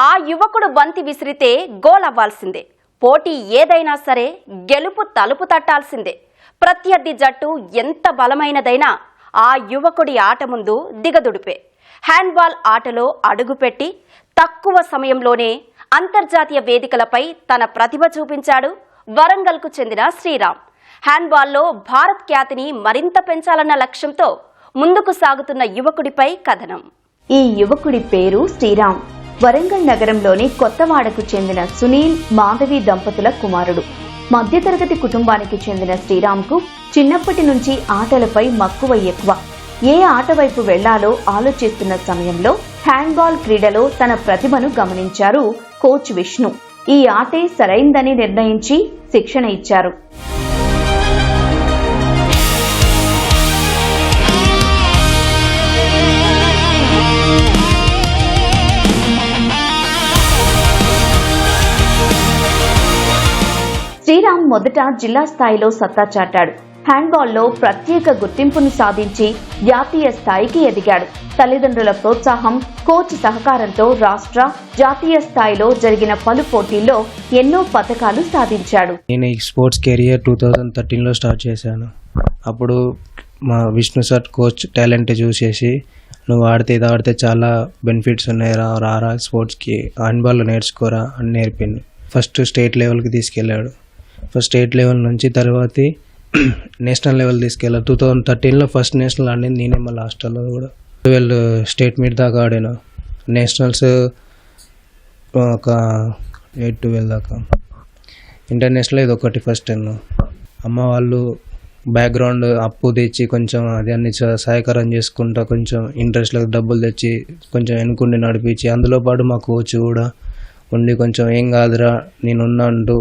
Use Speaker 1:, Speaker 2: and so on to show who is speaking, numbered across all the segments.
Speaker 1: ఆ యువకుడు బంతి విసిరితే గోల్ అవ్వాల్సిందే. పోటీ ఏదైనా సరే గెలుపు తలుపు తట్టాల్సిందే. ప్రత్యర్థి జట్టు ఎంత బలమైనదైనా ఆ యువకుడి ఆట ముందు దిగదుడిపే. హ్యాండ్బాల్ ఆటలో అడుగుపెట్టి తక్కువ సమయంలోనే అంతర్జాతీయ వేదికలపై తన ప్రతిభ చూపించాడు వరంగల్కు చెందిన శ్రీరామ్. హ్యాండ్బాల్లో భారత్ ఖ్యాతిని మరింత పెంచాలన్న లక్ష్యంతో ముందుకు సాగుతున్న యువకుడిపై కథనం.
Speaker 2: ఈ యువకుడి పేరు శ్రీరామ్. వరంగల్ నగరంలోని కొత్తవాడకు చెందిన సునీల్, మాధవి దంపతుల కుమారుడు. మధ్యతరగతి కుటుంబానికి చెందిన శ్రీరామ్కు చిన్నప్పటి నుంచి ఆటలపై మక్కువ ఎక్కువ. ఏ ఆట వైపు వెళ్లాలో ఆలోచిస్తున్న సమయంలో హ్యాండ్బాల్ క్రీడలో తన ప్రతిభను గమనించారు కోచ్ విష్ణు. ఈ ఆటే సరైందని నిర్ణయించి శిక్షణ ఇచ్చారు. శ్రీరామ్ మొదట జిల్లా స్థాయిలో సత్తా చాటాడు. హ్యాండ్బాల్లో ప్రత్యేక గుర్తింపును సాధించి జాతీయ స్థాయికి ఎదిగాడు. తల్లిదండ్రుల ప్రోత్సాహం, కోచ్ సహకారంతో రాష్ట్ర, జాతీయ స్థాయిలో జరిగిన పలు పోటీల్లో ఎన్నో పతకాలు సాధించాడు.
Speaker 3: నేను ఈ స్పోర్ట్స్ కెరియర్ 2013లో స్టార్ట్ చేశాను. అప్పుడు మా విష్ణు సార్ కోచ్ టాలెంట్ చూసేసి, నువ్వు ఆడితే ఇది ఆడితే చాలా బెనిఫిట్స్ ఉన్నాయి, రారా స్పోర్ట్స్కి, హ్యాండ్బాల్ నేర్చుకోరా అని నేర్పింది. ఫస్ట్ స్టేట్ లెవెల్కి తీసుకెళ్ళాడు. ఫస్ట్ స్టేట్ లెవెల్ నుంచి తర్వాత నేషనల్ లెవెల్ తీసుకెళ్ళాడు. 2013లో ఫస్ట్ నేషనల్ ఆడింది నేనే. మళ్ళీ హాస్టల్లో కూడా 12 స్టేట్ మీట్ దాకా ఆడాను. నేషనల్స్ ఒక 8-12 దాకా. ఇంటర్నేషనల్ ఇది ఒకటి ఫస్ట్. అమ్మ వాళ్ళు బ్యాక్గ్రౌండ్ అప్పు తెచ్చి కొంచెం అది అన్ని సహాయకరం చేసుకుంటా, కొంచెం ఇంట్రెస్ట్లకు డబ్బులు తెచ్చి కొంచెం వెనుకుండి నడిపించి, అందులో పాటు మా కోచ్ కూడా ఉండి కొంచెం ఏం కాదురా నేనున్నా అంటూ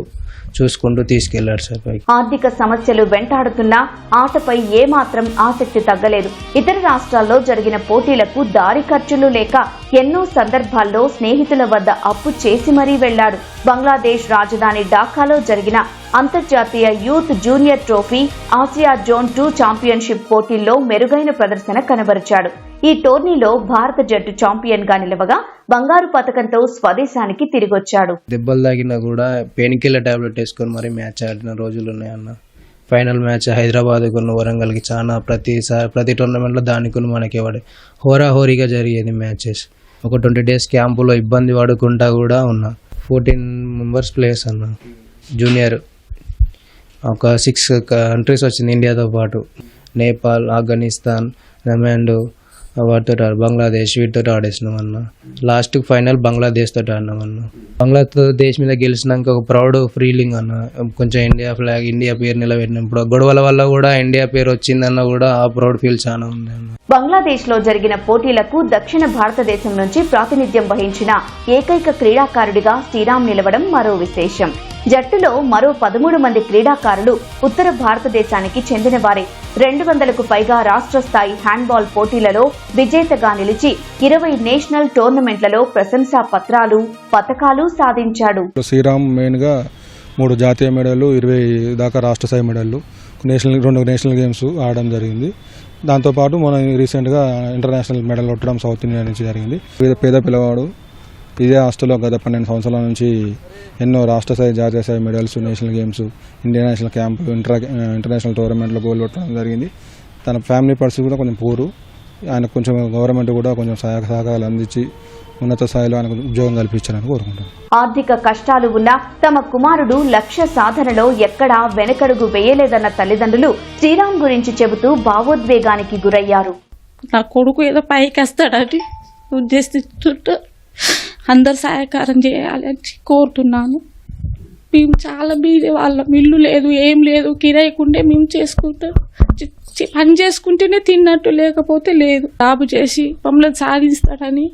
Speaker 3: చూసుకుంటూ తీసుకెళ్లాడు సార్.
Speaker 2: ఆర్థిక సమస్యలు వెంటాడుతున్నా ఆటపై ఏమాత్రం ఆసక్తి తగ్గలేదు. ఇతర రాష్ట్రాల్లో జరిగిన పోటీలకు దారి ఖర్చులు లేక ఎన్నో సందర్భాల్లో స్నేహితుల వద్ద అప్పు చేసి మరీ వెళ్లాడు. బంగ్లాదేశ్ రాజధాని ఢాకాలో జరిగిన అంతర్జాతీయ youth junior trophy, Asia zone 2 championship పోటీల్లో మెరుగైన ప్రదర్శన కనబరిచాడు. ఈ టోర్నీలో భారత జట్టు ఛాంపియన్ గా నిలవగా బంగారు పతకంతో స్వదేశానికి తిరిగొచ్చాడు.
Speaker 3: దెబ్బలు తాగినా కూడా పెయిన్ కిల్లర్ టాబ్లెట్ వేసుకొని మరీ మ్యాచ్ ఆడిన రోజులు ఉన్నాయన్న. ఫైనల్ మ్యాచ్ హైదరాబాద్ కొన్న వరంగల్కి చాలా ప్రతి టోర్నమెంట్లో దానికి మనకి హోరాహోరీగా జరిగేది మ్యాచెస్. ఒక 20 days క్యాంపులో ఇబ్బంది పడుకుంటా కూడా ఉన్నా. 14 members ప్లేయర్స్ అన్న. జూనియర్ ఒక 6 countries వచ్చింది ఇండియాతో పాటు. నేపాల్, ఆఫ్ఘనిస్తాన్, నెమాండ్, వాటితో బంగ్లాదేశ్, వీటితో ఆడేసినాం అన్న. లాస్ట్ ఫైనల్ బంగ్లాదేశ్ తోటి ఆడినాం అన్న. బంగ్లాదేశ్ మీద గెలిచినాక ఒక ప్రౌడ్ ఫీలింగ్ అన్న. కొంచెం ఇండియా ఫ్లాగ్, ఇండియా పేరు నిలబెట్టినప్పుడు గొడవల వల్ల కూడా ఇండియా పేరు వచ్చిందన్న కూడా ఆ ప్రౌడ్ ఫీల్ చాలా ఉంది అన్న.
Speaker 2: బంగ్లాదేశ్ లో జరిగిన పోటీలకు దక్షిణ భారతదేశం నుంచి ప్రాతినిధ్యం వహించిన ఏకైక క్రీడాకారుడిగా శ్రీరామ్ నిలవడం మరో విశేషం. జట్టులో మరో 13 మంది క్రీడాకారులు ఉత్తర భారతదేశానికి చెందిన వారే. 200కు పైగా రాష్ట్ర స్థాయి హ్యాండ్బాల్ పోటీలలో విజేతగా నిలిచి 20 నేషనల్ టోర్నమెంట్లలో ప్రశంసా పత్రాలు, పతకాలు సాధించాడు.
Speaker 4: శ్రీరామ్ మెయిన్ గా 3 జాతీయ మెడళ్లు, 20 దాకా రాష్ట్ర స్థాయి మెడళ్లు, 2 నేషనల్ గేమ్స్ ఆడడం జరిగింది. దాంతోపాటు మనం రీసెంట్గా ఇంటర్నేషనల్ మెడల్ కొట్టడం సౌత్ ఇండియా నుంచి జరిగింది. పేద పిల్లవాడు ఇదే హాస్టల్లో గత 12 సంవత్సరాల నుంచి ఎన్నో రాష్ట్ర స్థాయి, జాతీయ స్థాయి medals, national games, international camp, international టోర్నమెంట్లో గోల్ కొట్టడం జరిగింది. తన ఫ్యామిలీ పరిస్థితి కూడా కొంచెం పూరు. ఆయన కొంచెం గవర్నమెంట్ కూడా కొంచెం సహకారాలు అందించి ఉన్నత స్థాయిలో ఆయనకు ఉద్యోగం కల్పించాలని కోరుకుంటాను.
Speaker 2: ఆర్థిక కష్టాలు ఉన్నా తమ కుమారుడు లక్ష్య సాధనలో ఎక్కడా వెనకడుగు వేయలేదన్న తల్లిదండ్రులు శ్రీరామ్ గురించి చెబుతూ భావోద్వేగానికి గురయ్యారు.
Speaker 5: నా కొడుకు ఏదో పైకి వస్తాడని ఉద్దేశిస్తుంటే అందరు సహాయకారం చేయాలని కోరుతున్నాను. మేము చాలా బీదే వాళ్ళం, ఇల్లు లేదు, ఏం లేదు, కిరాయికుంటే మేము చేసుకుంటాం. పని చేసుకుంటేనే తిన్నట్టు, లేకపోతే లేదు. జాబు చేసి మమ్మల్ని సాధిస్తాడని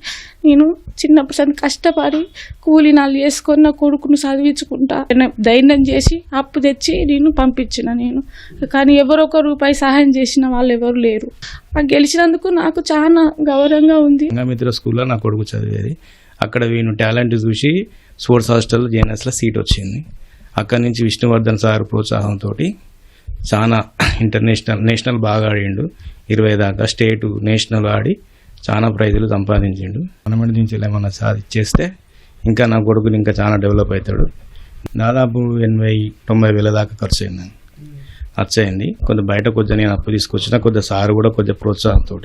Speaker 5: నేను చిన్నప్పటి కష్టపడి కూలీనాలు చేసుకొని నా కొడుకును చదివించుకుంటా ధైర్యం చేసి అప్పు తెచ్చి నేను పంపించిన. నేను కానీ ఎవరొక రూపాయి సహాయం చేసిన వాళ్ళు ఎవరు లేరు. గెలిచినందుకు నాకు చాలా గౌరవంగా ఉంది.
Speaker 6: మిత్ర స్కూల్లో నా కొడుకు చదివేది. అక్కడ వీను టాలెంట్ చూసి స్పోర్ట్స్ హాస్టల్ జేఎన్ఎస్లో సీట్ వచ్చింది. అక్కడి నుంచి విష్ణువర్ధన్ సార్ ప్రోత్సాహంతో చాలా నేషనల్ బాగా ఆడిండు. 20 దాకా స్టేటు, నేషనల్ ఆడి చాలా ప్రైజులు సంపాదించిండు. గవర్నమెంట్ నుంచి ఏమైనా సాధించేస్తే ఇంకా నా కొడుకుని ఇంకా చాలా డెవలప్ అవుతాడు. దాదాపు 80-90 వేల దాకా ఖర్చు అయింది. కొంత బయట కొద్దిగా నేను అప్పు తీసుకొచ్చిన, కొద్దిగా సార్ కూడా కొద్దిగా ప్రోత్సాహంతో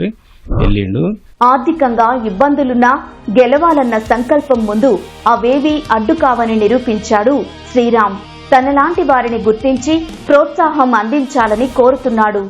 Speaker 6: వెళ్ళిండు.
Speaker 2: ఆర్థికంగా ఇబ్బందులున్నా గెలవాలన్న సంకల్పం ముందు అవేవీ అడ్డు కావని నిరూపించాడు శ్రీరామ్. తనలాంటి వారిని గుర్తించి ప్రోత్సాహం అందించాలని కోరుతున్నాడు.